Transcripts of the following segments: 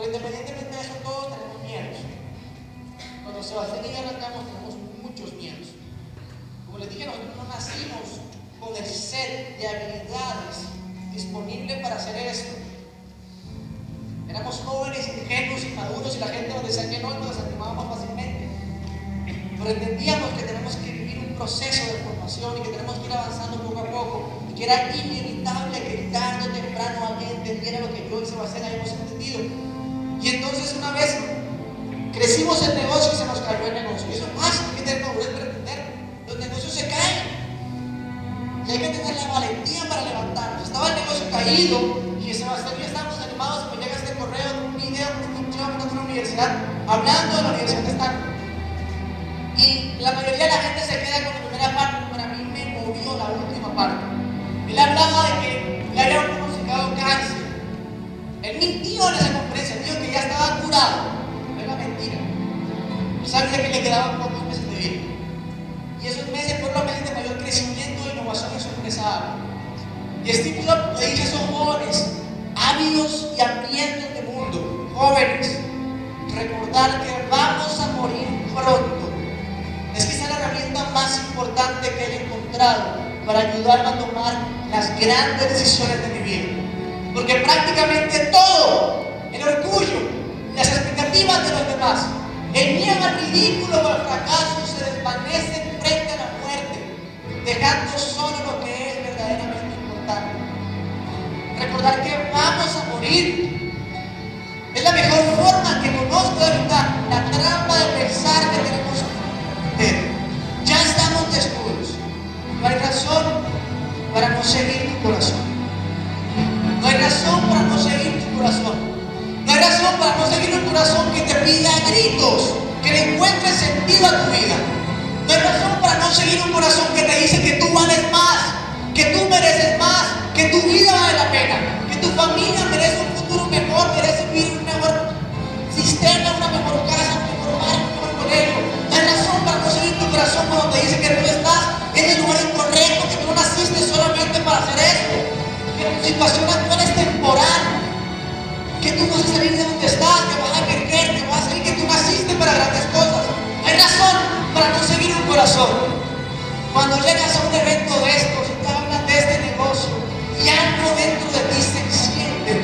Pero independientemente de eso, todos tenemos miedos. Cuando Sebastián y yo arrancamos, tenemos muchos miedos. Como les dije, nosotros no nacimos con el set de habilidades disponible para hacer esto. Éramos jóvenes, ingenuos, inmaduros, y la gente nos decía que no, y nos desanimábamos fácilmente. Pero entendíamos que tenemos que vivir un proceso de formación y que tenemos que ir avanzando poco a poco, y que era inevitable que tarde o temprano alguien entendiera lo que yo y Sebastián habíamos entendido. Y entonces, una vez crecimos el negocio y se nos cayó el negocio. Y eso pasa, hay que tener madurez para entender. Los negocios se caen y hay que tener la valentía para levantarnos. Estaba el negocio caído y Sebastián y yo estábamos animados. Me llega este correo de un video de un chavo en otra universidad, hablando de la universidad de Stanford. Y la mayoría de la gente se queda con la primera parte, pero a mí me movió la última parte. Él hablaba de que le habían diagnosticado cáncer. Él mintió en esa conferencia, dijo que ya estaba curado. Era mentira. Él sabía que le quedaban pocos meses de vida. Y esos meses fueron los meses de mayor crecimiento, innovación en su empresa. Y Steve Jobs le dice a esos jóvenes, ávidos y hambrientos de mundo, jóvenes, recordar que vamos a morir pronto. Es que esa es la herramienta más importante que he encontrado para ayudarme a tomar las grandes decisiones de mi vida. Porque prácticamente todo, el orgullo, las expectativas de los demás, el miedo al ridículo o al fracaso se desvanecen frente a la muerte, dejando solo lo que es verdaderamente importante. Recordar que vamos a morir es la mejor forma que conozco de evitar la trampa de pensar que tenemos que ya estamos desnudos. No hay razón para no seguir tu corazón. No hay razón para no seguir tu corazón. No hay razón para no seguir un corazón que te pida a gritos que le encuentres sentido a tu vida. No hay razón para no seguir un corazón que te dice que tú vales más, que tú mereces más, que tu vida vale la pena, que tu familia merece un futuro mejor, merece vivir un mejor sistema, una mejor casa, un mejor hogar, un mejor colegio. No hay razón para no seguir tu corazón cuando te dice que tú estás en el lugar incorrecto, que tú no naciste solamente para hacer esto, que tu situación actual es temporal, que tú vas a salir de donde estás, que vas a crecer, que vas a salir, que tú naciste para grandes cosas. Hay razón para no seguir un corazón. Cuando llegas a un evento de estos y te hablan de este negocio y algo dentro de ti se enciende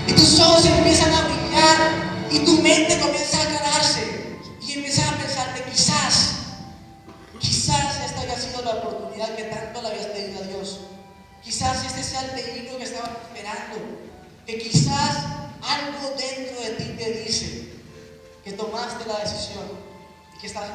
y tus ojos empiezan a brillar y tu mente comienza a aclararse y empiezas a pensar que quizás esta haya sido la oportunidad que tanto le habías pedido a Dios. Quizás este sea el peligro que estabas esperando, que quizás algo dentro de ti te dice que tomaste la decisión y que estás